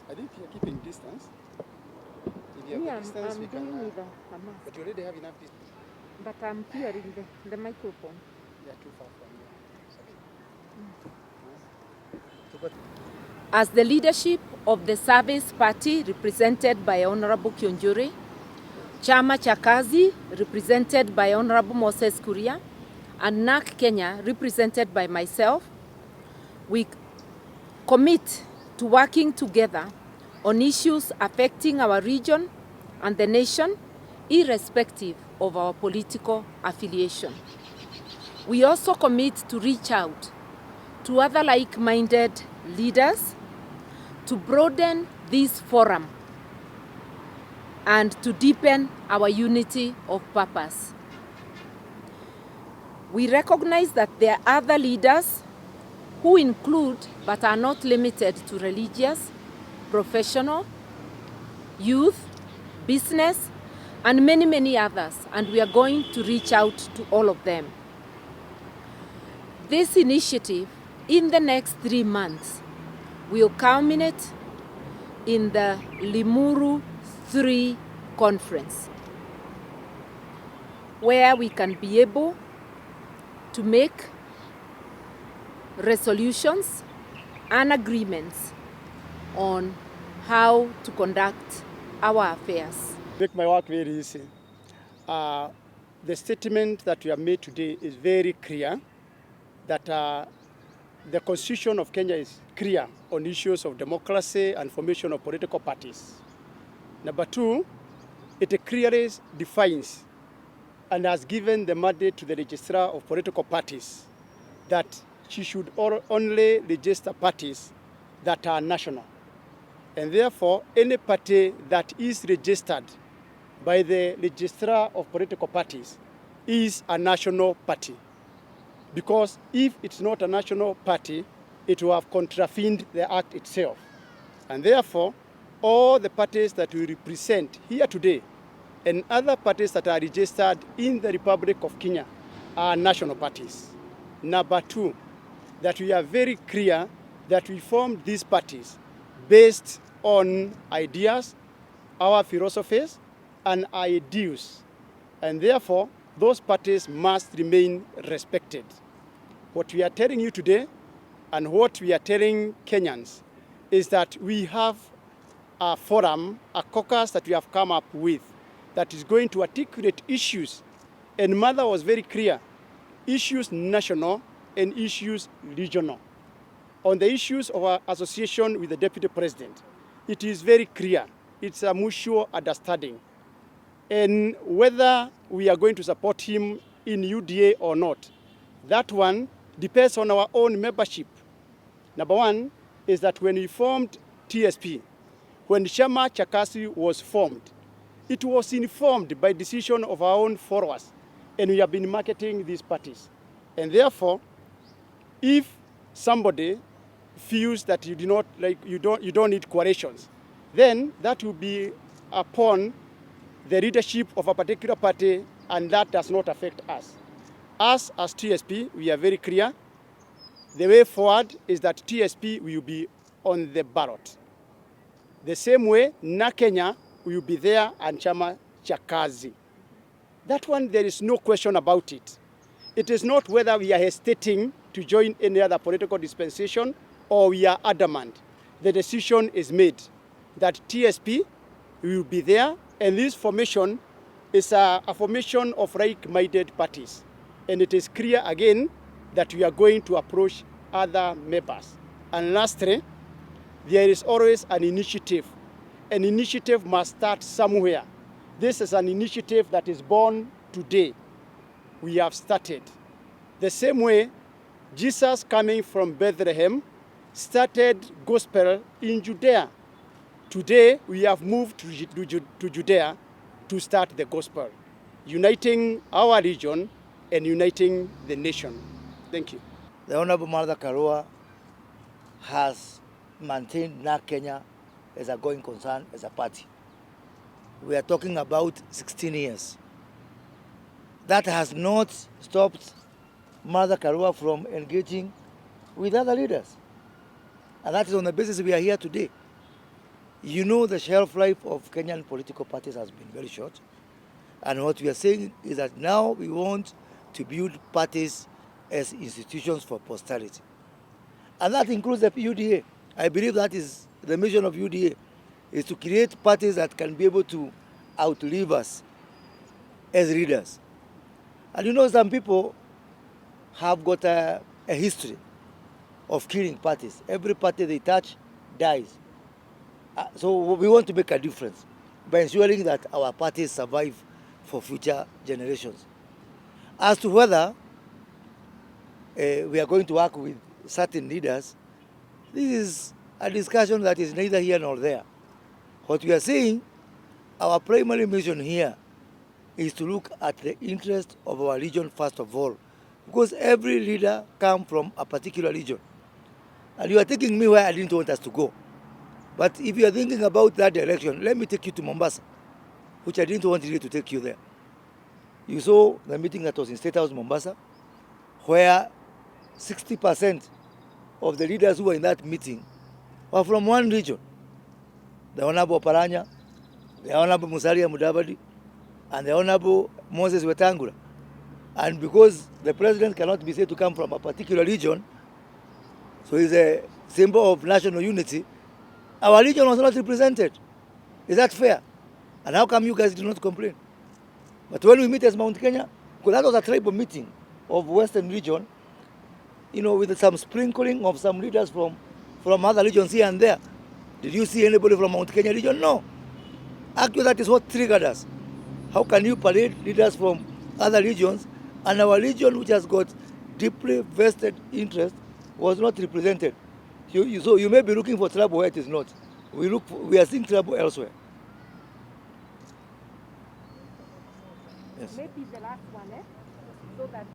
I think you're keeping distance. If you have distance, we can. But you already have enough distance. But I'm hearing the microphone. They are too far from you. It's okay. As the leadership of the Service Party represented by Honorable Kiunjuri, Chama cha Kazi represented by Honorable Moses Kuria, and NAK Kenya represented by myself, we commit to working together on issues affecting our region and the nation, irrespective of our political affiliation. We also commit to reach out to other like-minded leaders to broaden this forum and to deepen our unity of purpose. We recognize that there are other leaders who include but are not limited to religious, professional, youth, business, and many, many others, and we are going to reach out to all of them. This initiative, in the next 3 months, will culminate in the Limuru 3 conference, where we can be able to make resolutions and agreements on how to conduct our affairs. Make my work very easy. The statement that we have made today is very clear that the Constitution of Kenya is clear on issues of democracy and formation of political parties. Number 2, it clearly defines and has given the mandate to the registrar of political parties that she should only register parties that are national. And therefore, any party that is registered by the registrar of political parties is a national party. Because if it's not a national party, it will have contravened the act itself. And therefore, all the parties that we represent here today and other parties that are registered in the Republic of Kenya are national parties. Number 2, that we are very clear that we formed these parties based on ideas, our philosophies, and ideals. And therefore, those parties must remain respected. What we are telling you today and what we are telling Kenyans is that we have a forum, a caucus that we have come up with that is going to articulate issues. And Mother was very clear, issues national and issues regional. On the issues of our association with the Deputy President, it is very clear. It's a mutual understanding. And whether we are going to support him in UDA or not, that one depends on our own membership. Number 1 is that when we formed TSP, when Chama cha Kazi was formed, it was informed by decision of our own followers, and we have been marketing these parties. And therefore, if somebody feels that you do not you don't need coalitions, then that will be upon the leadership of a particular party, and that does not affect us. Us as TSP, we are very clear. The way forward is that TSP will be on the ballot. The same way, NAK Kenya will be there and Chama cha Kazi. That one, there is no question about it. It is not whether we are hesitating to join any other political dispensation or we are adamant. The decision is made that TSP will be there, and this formation is a formation of like-minded parties. And it is clear again that we are going to approach other members. And lastly, there is always an initiative. An initiative must start somewhere. This is an initiative that is born today. We have started. The same way, Jesus coming from Bethlehem started gospel in Judea. Today, we have moved to Judea to start the gospel, uniting our region and uniting the nation. Thank you. The Honorable Martha Karua has maintained NAK Kenya as a going concern, as a party. We are talking about 16 years. That has not stopped Martha Karua from engaging with other leaders. And that is on the basis we are here today. You know, the shelf life of Kenyan political parties has been very short. And what we are saying is that now we want to build parties as institutions for posterity. And that includes the UDA. I believe that is the mission of UDA, is to create parties that can be able to outlive us as leaders. And you know, some people have got a history of killing parties. Every party they touch dies. So we want to make a difference by ensuring that our parties survive for future generations. As to whether we are going to work with certain leaders, this is a discussion that is neither here nor there. What we are saying, our primary mission here is to look at the interest of our region first of all, because every leader comes from a particular region. And you are taking me where I didn't want us to go. But if you are thinking about that direction, let me take you to Mombasa, which I didn't want really to take you there. You saw the meeting that was in State House, Mombasa, where 60% of the leaders who were in that meeting were from one region. The Honorable Paranya, the Honorable Musalia Mudavadi, and the Honorable Moses Wetangula. And because the president cannot be said to come from a particular region, so he's a symbol of national unity, our region was not represented. Is that fair? And how come you guys did not complain? But when we meet as Mount Kenya, because that was a tribal meeting of Western region, you know, with some sprinkling of some leaders from other regions here and there. Did you see anybody from Mount Kenya region? No. Actually, that is what triggered us. How can you parade leaders from other regions, and our region, which has got deeply vested interest, was not represented? So you may be looking for trouble where it is not. We are seeing trouble elsewhere. Yes. Maybe the last one, so that